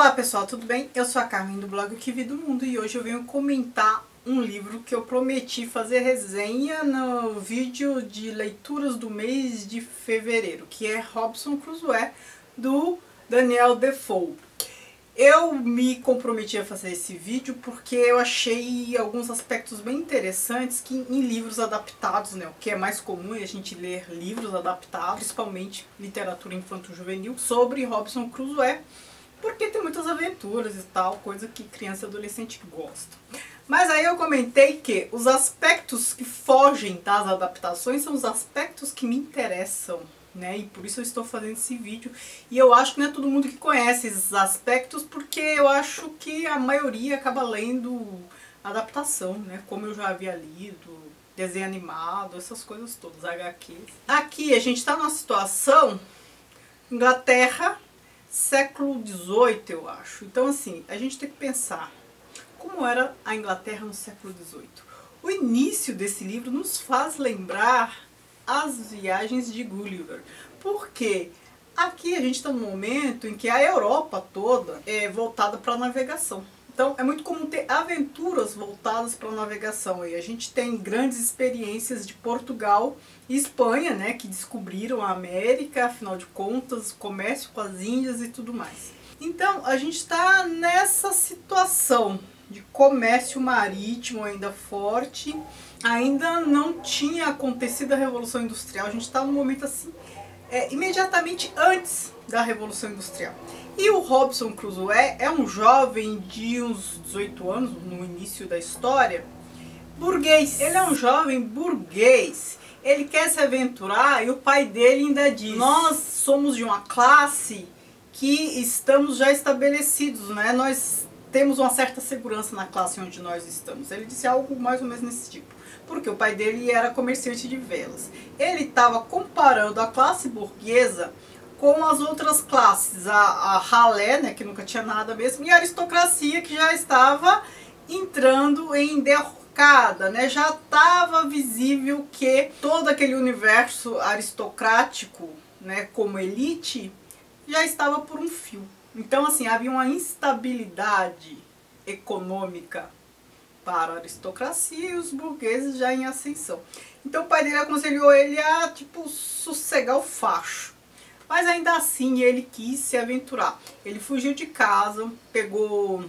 Olá pessoal, tudo bem? Eu sou a Carmen do blog O Que Vi do Mundo e hoje eu venho comentar um livro que eu prometi fazer resenha no vídeo de leituras do mês de fevereiro, que é Robinson Crusoe, do Daniel Defoe. Eu me comprometi a fazer esse vídeo porque eu achei alguns aspectos bem interessantes que em livros adaptados, né, o que é mais comum é a gente ler livros adaptados, principalmente literatura infanto-juvenil, sobre Robinson Crusoe, porque tem muitas aventuras e tal, coisa que criança e adolescente gosta. Mas aí eu comentei que os aspectos que fogem das adaptações são os aspectos que me interessam, né? E por isso eu estou fazendo esse vídeo. E eu acho que não é todo mundo que conhece esses aspectos, porque eu acho que a maioria acaba lendo adaptação, né? Como eu já havia lido, desenho animado, essas coisas todas, HQ. Aqui a gente está numa situação, Inglaterra, século XVIII, eu acho. Então assim, a gente tem que pensar como era a Inglaterra no século XVIII. O início desse livro nos faz lembrar as viagens de Gulliver, porque aqui a gente está num momento em que a Europa toda é voltada para a navegação. Então é muito comum ter aventuras voltadas para a navegação. E a gente tem grandes experiências de Portugal e Espanha, né, que descobriram a América, afinal de contas, comércio com as Índias e tudo mais. Então a gente está nessa situação de comércio marítimo ainda forte. Ainda não tinha acontecido a Revolução Industrial, a gente está num momento assim, imediatamente antes da Revolução Industrial. E o Robinson Crusoe é um jovem de uns 18 anos, no início da história, burguês. Ele é um jovem burguês, ele quer se aventurar e o pai dele ainda diz: nós somos de uma classe que estamos já estabelecidos, né? Nós temos uma certa segurança na classe onde nós estamos. Ele disse algo mais ou menos nesse tipo. Porque o pai dele era comerciante de velas. Ele estava comparando a classe burguesa com as outras classes, a ralé, né, que nunca tinha nada mesmo, e a aristocracia, que já estava entrando em derrocada, né? Já estava visível que todo aquele universo aristocrático, né, como elite, já estava por um fio. Então assim, havia uma instabilidade econômica para a aristocracia e os burgueses já em ascensão. Então o pai dele aconselhou ele a, tipo, sossegar o facho. Mas ainda assim ele quis se aventurar. Ele fugiu de casa, pegou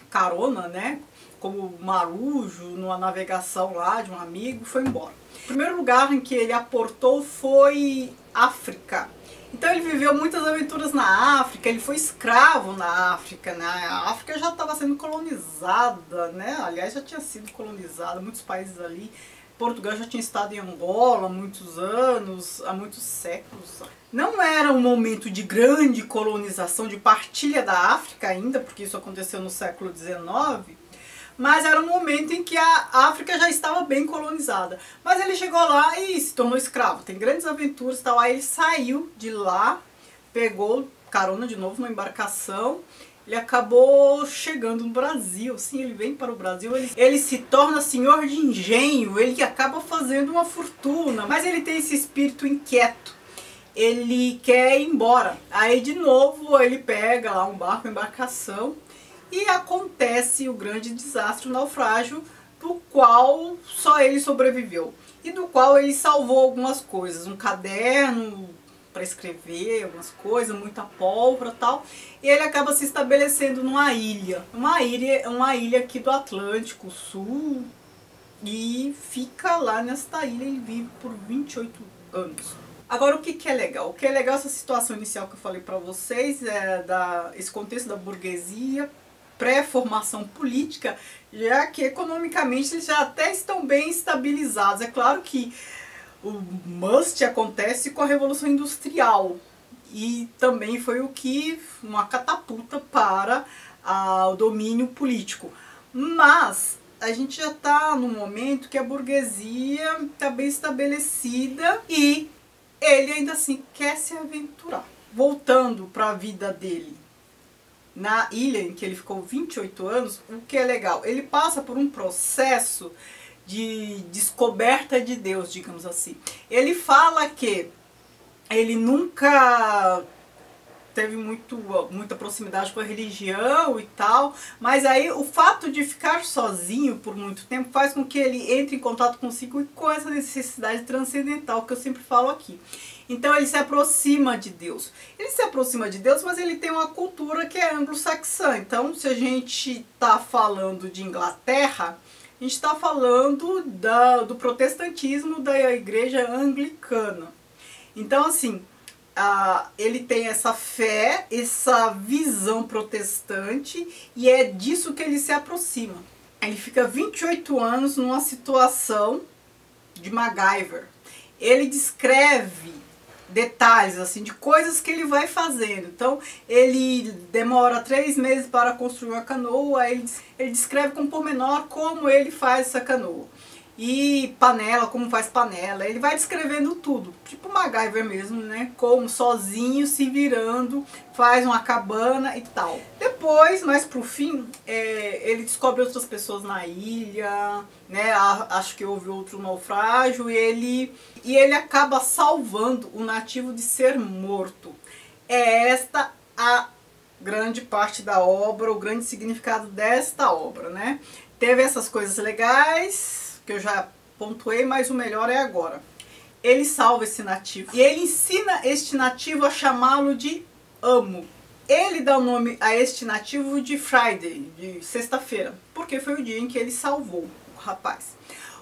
carona, né, como marujo, numa navegação lá de um amigo, e foi embora. O primeiro lugar em que ele aportou foi África. Então ele viveu muitas aventuras na África, ele foi escravo na África, né? A África já estava sendo colonizada, né? Aliás, já tinha sido colonizada, muitos países ali. Portugal já tinha estado em Angola há muitos anos, há muitos séculos. Não era um momento de grande colonização, de partilha da África ainda, porque isso aconteceu no século XIX, mas era um momento em que a África já estava bem colonizada. Mas ele chegou lá e se tornou escravo. Tem grandes aventuras e tal. Aí ele saiu de lá, pegou carona de novo numa embarcação. Ele acabou chegando no Brasil. Sim, ele vem para o Brasil. Ele se torna senhor de engenho. Ele acaba fazendo uma fortuna. Mas ele tem esse espírito inquieto. Ele quer ir embora. Aí de novo ele pega lá um barco, uma embarcação. E acontece o grande desastre, o naufrágio, do qual só ele sobreviveu. E do qual ele salvou algumas coisas, um caderno para escrever algumas coisas, muita pólvora e tal. E ele acaba se estabelecendo numa ilha. Uma ilha aqui do Atlântico Sul. E fica lá nesta ilha, ele vive por 28 anos. Agora, o que é legal? O que é legal essa situação inicial que eu falei para vocês, esse contexto da burguesia, pré-formação política, já que economicamente eles já até estão bem estabilizados. É claro que o must acontece com a Revolução Industrial e também foi o que uma catapulta para o domínio político. Mas a gente já está no momento que a burguesia está bem estabelecida e ele ainda assim quer se aventurar. Voltando para a vida dele na ilha em que ele ficou 28 anos, o que é legal, ele passa por um processo de descoberta de Deus, digamos assim. Ele fala que ele nunca teve muita proximidade com a religião e tal, mas aí o fato de ficar sozinho por muito tempo faz com que ele entre em contato consigo e com essa necessidade transcendental que eu sempre falo aqui. Então ele se aproxima de Deus. Ele se aproxima de Deus, mas ele tem uma cultura que é anglo-saxã. Então, se a gente está falando de Inglaterra, a gente está falando do protestantismo da igreja anglicana. Então, assim, ele tem essa fé, essa visão protestante, e é disso que ele se aproxima. Ele fica 28 anos numa situação de MacGyver. Ele descreve detalhes assim de coisas que ele vai fazendo. Então ele demora 3 meses para construir uma canoa, ele descreve com pormenor como ele faz essa canoa. E panela, como faz panela, ele vai descrevendo tudo, tipo MacGyver mesmo, né? Como sozinho, se virando, faz uma cabana e tal. Depois, mais pro fim, ele descobre outras pessoas na ilha, né? Acho que houve outro naufrágio e ele acaba salvando o nativo de ser morto. É esta a grande parte da obra, o grande significado desta obra, né? Teve essas coisas legais que eu já pontuei, mas o melhor é agora. Ele salva esse nativo e ele ensina este nativo a chamá-lo de amo. Ele dá o nome a este nativo de Friday, de sexta-feira, porque foi o dia em que ele salvou o rapaz.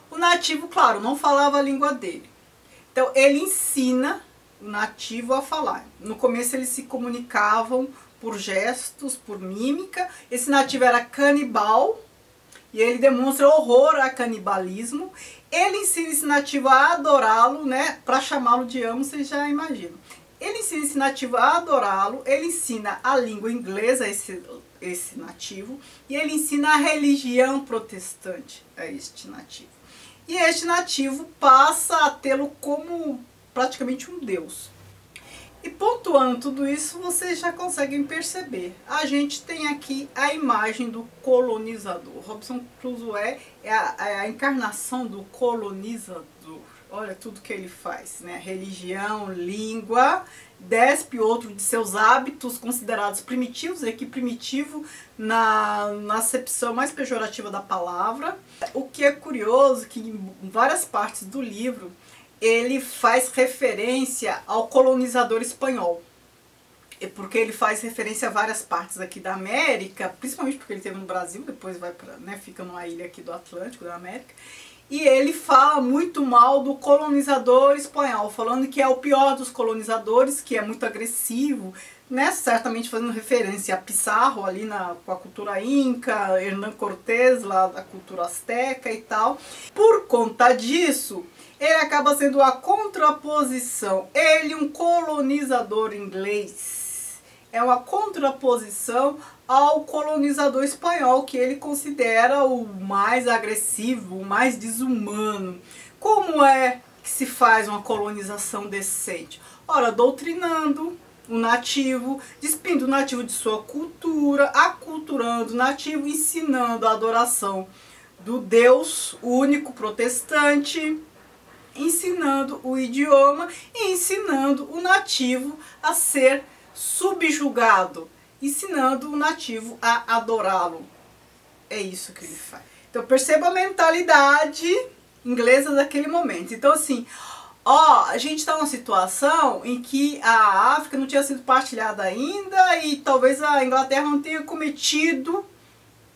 O nativo, claro, não falava a língua dele. Então ele ensina o nativo a falar. No começo eles se comunicavam por gestos, por mímica. Esse nativo era canibal, e ele demonstra horror a canibalismo. Ele ensina esse nativo a adorá-lo, né? Para chamá-lo de amo, vocês já imaginam. Ele ensina esse nativo a adorá-lo, ele ensina a língua inglesa a esse nativo, e ele ensina a religião protestante a este nativo. E este nativo passa a tê-lo como praticamente um deus. E pontuando tudo isso, vocês já conseguem perceber. A gente tem aqui a imagem do colonizador. Robinson Crusoe é a encarnação do colonizador. Olha tudo que ele faz, né? Religião, língua, despe outro de seus hábitos considerados primitivos, e aqui primitivo na acepção mais pejorativa da palavra. O que é curioso que em várias partes do livro ele faz referência ao colonizador espanhol. Porque ele faz referência a várias partes aqui da América, principalmente porque ele esteve no Brasil, depois vai para, né, fica numa ilha aqui do Atlântico, da América. E ele fala muito mal do colonizador espanhol, falando que é o pior dos colonizadores, que é muito agressivo, né, certamente fazendo referência a Pizarro ali com a cultura inca, Hernán Cortés lá da cultura azteca e tal. Por conta disso, ele acaba sendo a contraposição. Ele, um colonizador inglês, é uma contraposição ao colonizador espanhol, que ele considera o mais agressivo, o mais desumano. Como é que se faz uma colonização decente? Ora, doutrinando o nativo, despindo o nativo de sua cultura, aculturando o nativo, ensinando a adoração do Deus único protestante, ensinando o idioma e ensinando o nativo a ser subjugado, ensinando o nativo a adorá-lo. É isso que ele faz. Então perceba a mentalidade inglesa daquele momento. Então assim, a gente está numa situação em que a África não tinha sido partilhada ainda e talvez a Inglaterra não tenha cometido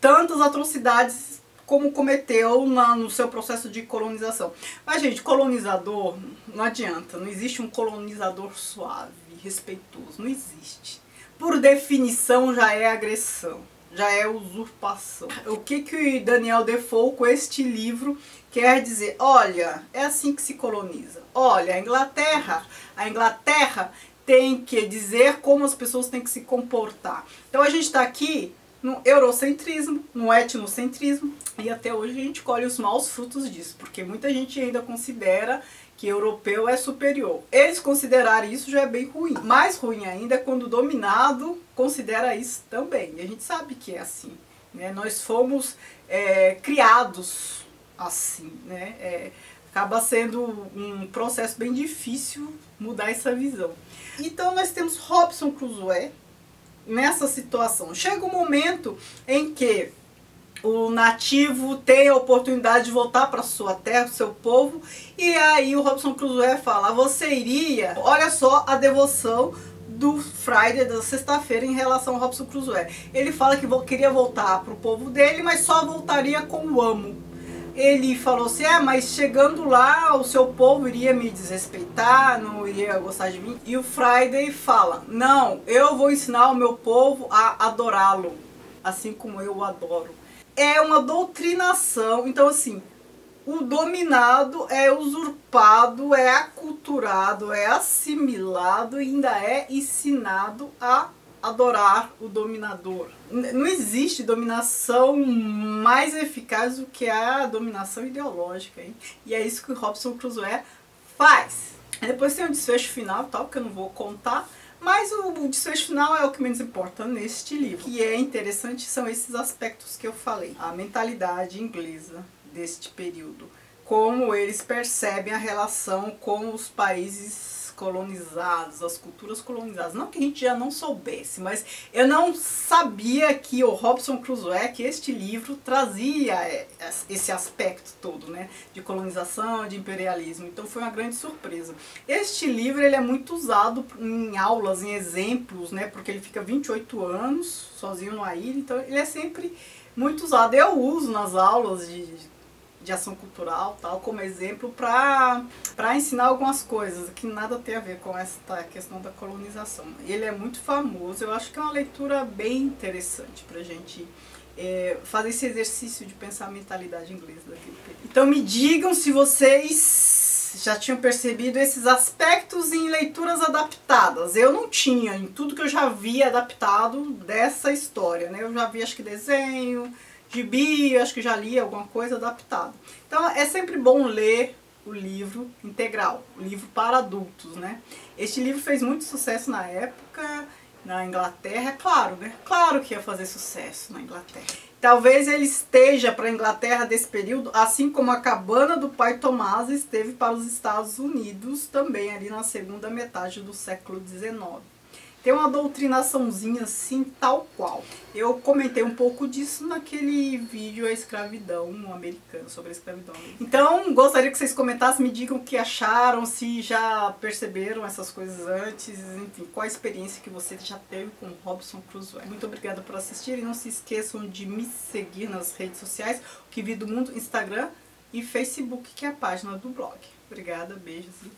tantas atrocidades como cometeu no seu processo de colonização. Mas, gente, colonizador, não adianta. Não existe um colonizador suave, respeitoso. Não existe. Por definição, já é agressão. Já é usurpação. O que Daniel Defoe, com este livro, quer dizer? Olha, é assim que se coloniza. Olha, a Inglaterra tem que dizer como as pessoas têm que se comportar. Então, a gente está aqui no eurocentrismo, no etnocentrismo, e até hoje a gente colhe os maus frutos disso, porque muita gente ainda considera que europeu é superior. Eles considerarem isso já é bem ruim. Mais ruim ainda é quando o dominado considera isso também. E a gente sabe que é assim, né? Nós fomos criados assim, né? Acaba sendo um processo bem difícil mudar essa visão. Então nós temos Robinson Crusoe nessa situação. Chega um momento em que o nativo tem a oportunidade de voltar para sua terra, seu povo, e aí o Robinson Crusoe fala: você iria? Olha só a devoção do Friday da sexta-feira em relação ao Robinson Crusoe. Ele fala que queria voltar para o povo dele, mas só voltaria com o amo. Ele falou assim: mas chegando lá o seu povo iria me desrespeitar, não iria gostar de mim. E o Friday fala: não, eu vou ensinar o meu povo a adorá-lo, assim como eu o adoro. É uma doutrinação. Então assim, o dominado é usurpado, é aculturado, é assimilado e ainda é ensinado a adorar o dominador. Não existe dominação mais eficaz do que a dominação ideológica, hein? E é isso que o Robinson Crusoe faz. E depois tem um desfecho final, tal, que eu não vou contar. Mas o desfecho final é o que menos importa neste livro. O que é interessante são esses aspectos que eu falei. A mentalidade inglesa deste período. Como eles percebem a relação com os países colonizados, as culturas colonizadas. Não que a gente já não soubesse, mas eu não sabia que o Robinson Crusoe, que este livro trazia esse aspecto todo, né, de colonização, de imperialismo. Então foi uma grande surpresa. Este livro ele é muito usado em aulas, em exemplos, né, porque ele fica 28 anos sozinho numa ilha, então ele é sempre muito usado. Eu uso nas aulas de ação cultural, tal, como exemplo para ensinar algumas coisas que nada tem a ver com esta questão da colonização. Ele é muito famoso, eu acho que é uma leitura bem interessante para a gente fazer esse exercício de pensar a mentalidade inglesa daquele período. Então me digam se vocês já tinham percebido esses aspectos em leituras adaptadas. Eu não tinha, em tudo que eu já vi adaptado dessa história, né? Eu já vi, acho que desenho, gibi, acho que já li alguma coisa adaptada. Então é sempre bom ler o livro integral, o livro para adultos, né? Este livro fez muito sucesso na época, na Inglaterra, é claro, né? Claro que ia fazer sucesso na Inglaterra. Talvez ele esteja para a Inglaterra desse período, assim como a Cabana do Pai Tomás esteve para os Estados Unidos também, ali na segunda metade do século XIX. Tem uma doutrinaçãozinha assim, tal qual. Eu comentei um pouco disso naquele vídeo A Escravidão Americana, sobre a escravidão. Então, gostaria que vocês comentassem, me digam o que acharam, se já perceberam essas coisas antes, enfim, qual a experiência que você já teve com Robinson Crusoe. Muito obrigada por assistir e não se esqueçam de me seguir nas redes sociais, o Que Vi do Mundo, Instagram e Facebook, que é a página do blog. Obrigada, beijos e